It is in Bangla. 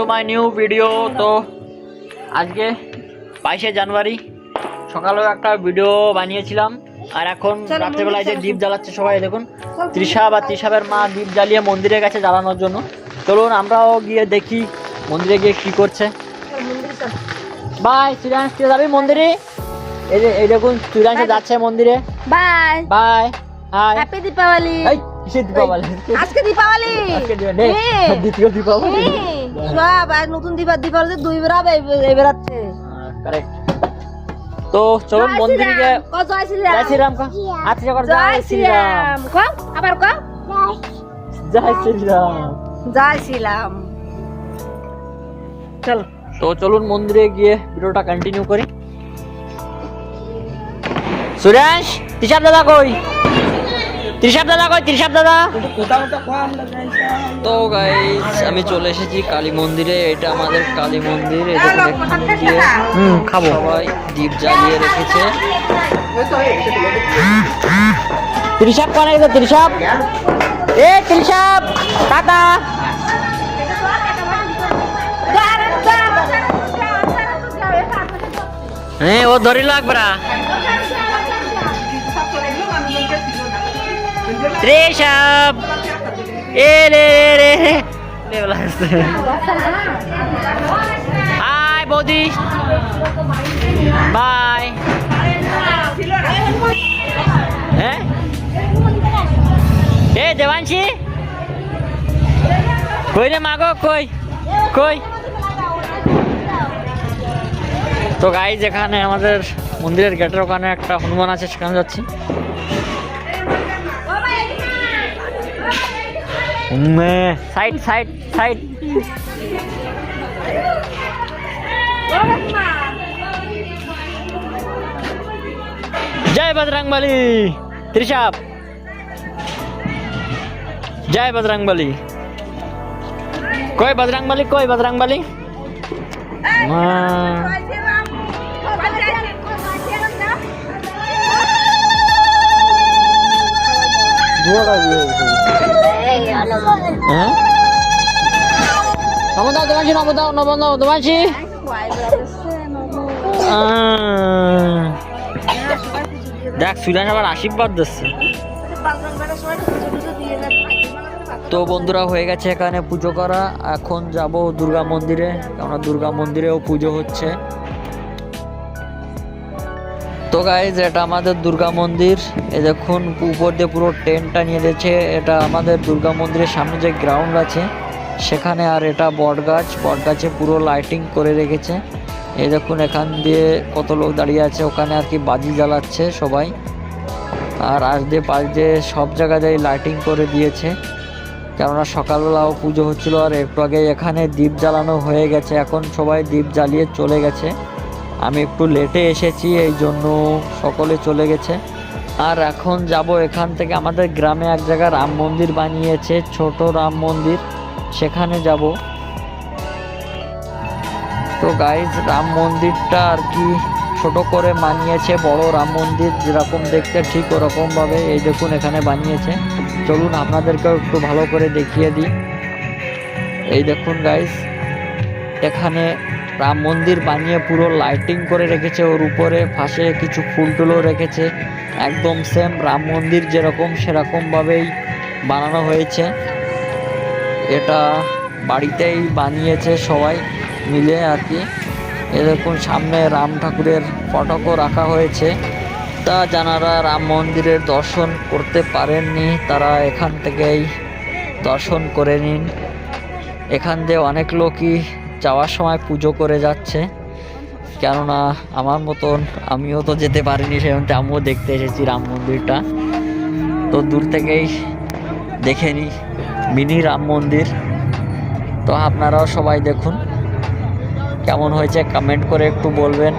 To my new video. তো আজকে 22শে জানুয়ারি সকালেও একটা ভিডিও বানিয়েছিলাম, আর এখন রাত্রেবেলায় যে দীপ জ্বালাচ্ছে সবাই দেখুন। তৃষাবের মা দীপ জ্বালিয়ে মন্দিরে গেছে জ্বালানোর জন্য। চলুন আমরাও গিয়ে দেখি মন্দিরে গিয়ে কি করছে। বাই শ্রীরাংশ, যাবি মন্দিরে? এই দেখুন শ্রীরাংশ যাচ্ছে মন্দিরে। Bye bye. Hi, happy Deepavali. কিসের দীপাবলি? আজকে দীপাবলি, দ্বিতীয় দীপাবলি। সব আর নতুন দীপাবলি দুই বেড়াবে বেড়াচ্ছে। কারেক্ট। তো চলুন মন্দিরে গিয়ে জয় শ্রীরাম। জয় শ্রীরাম কা আচ্ছা কর। জয় শ্রীরাম কো আবার কো। জয় শ্রীরাম। জয় শ্রীরাম। চল তো চলুন মন্দিরে গিয়ে ভিডিওটা কন্টিনিউ করি। সুরেশ, তৃষাব দাদা কই? তৃষাব দাদা কই? তৃষাব দাদা। তো গাইস আমি চলে এসেছি কালী মন্দিরে। এটা আমাদের কালী মন্দির। এই দেখুন এখানে গিয়ে খাবো। সবাই দীপ জ্বালিয়ে রেখেছে। তৃষাব কোন আছে? তৃষাব, এ তৃষাব টাটা। হ্যাঁ ও ধরিল একবারা। তৃষাব এ রে রে রে হাই বৌদি, বাই। হ্যাঁ এ দেবাংশী কই রে মাগো, কই কই? তো গাইস এখানে আমাদের মন্দিরের গেটের ওখানে একটা হনুমান আছে, সেখানে যাচ্ছি। Side side side. জয় বজরংবলী। তৃষাব জয় বজরংবলী। কই বজরংবলী, কই বজরংবলী? দেখ সুরান আবার আশীর্বাদ দিচ্ছে। তো বন্ধুরা হয়ে গেছে এখানে পুজো করা। এখন যাব দুর্গা মন্দিরে, কেননা দুর্গা মন্দিরেও পুজো হচ্ছে। তো গাইজ এটা আমাদের দুর্গা মন্দির। এই দেখুন উপর দিয়ে পুরো টেন্টটা নিয়ে দিয়েছে। এটা আমাদের দুর্গা মন্দিরের সামনে যে গ্রাউন্ড আছে সেখানে। আর এটা বটগাছে পুরো লাইটিং করে রেখেছে। এই দেখুন এখান দিয়ে কত লোক দাঁড়িয়ে আছে, ওখানে আর কি বাজি জ্বালাচ্ছে সবাই। আর পাশ দিয়ে সব জায়গায় লাইটিং করে দিয়েছে, কেননা সকালবেলাও পুজো হচ্ছিল। আর একটু আগে এখানে দীপ জ্বালানো হয়ে গেছে, এখন সবাই দীপ জ্বালিয়ে চলে গেছে। আমি একটু লেটে এসেছি, এই জন্য সকলে চলে গেছে। আর এখন যাব এখান থেকে আমাদের গ্রামে এক জায়গায় রাম মন্দির বানিয়েছে, ছোট রাম মন্দির, সেখানে যাব। তো গাইজ রাম মন্দিরটা আর কি ছোট করে বানিয়েছে, বড় রাম মন্দির যেরকম দেখতে ঠিক ওরকমভাবে এই দেখুন এখানে বানিয়েছে। চলুন আপনাদেরকেও একটু ভালো করে দেখিয়ে দিই। এই দেখুন গাইজ এখানে রাম মন্দির বানিয়ে পুরো লাইটিং করে রেখেছে, ওর উপরে পাশে কিছু ফুল টুলও রেখেছে। একদম সেম রাম মন্দির যেরকম সেরকমভাবেই বানানো হয়েছে। এটা বাড়িতেই বানিয়েছে সবাই মিলে আর কি। এ দেখুন সামনে রাম ঠাকুরের ফটোকও রাখা হয়েছে। তা যারা রাম মন্দিরের দর্শন করতে পারেননি তারা এখান থেকেই দর্শন করে নিন। এখান দিয়ে অনেক লোকই যাওয়ার সময় পুজো করে যাচ্ছে, কেননা আমার মতন আমিও তো যেতে পারিনি, সেখানে আমিও দেখতে এসেছি রাম মন্দিরটা। তো দূর থেকেই দেখে নিই মিনি রাম মন্দির। তো আপনারাও সবাই দেখুন কেমন হয়েছে, কমেন্ট করে একটু বলবেন।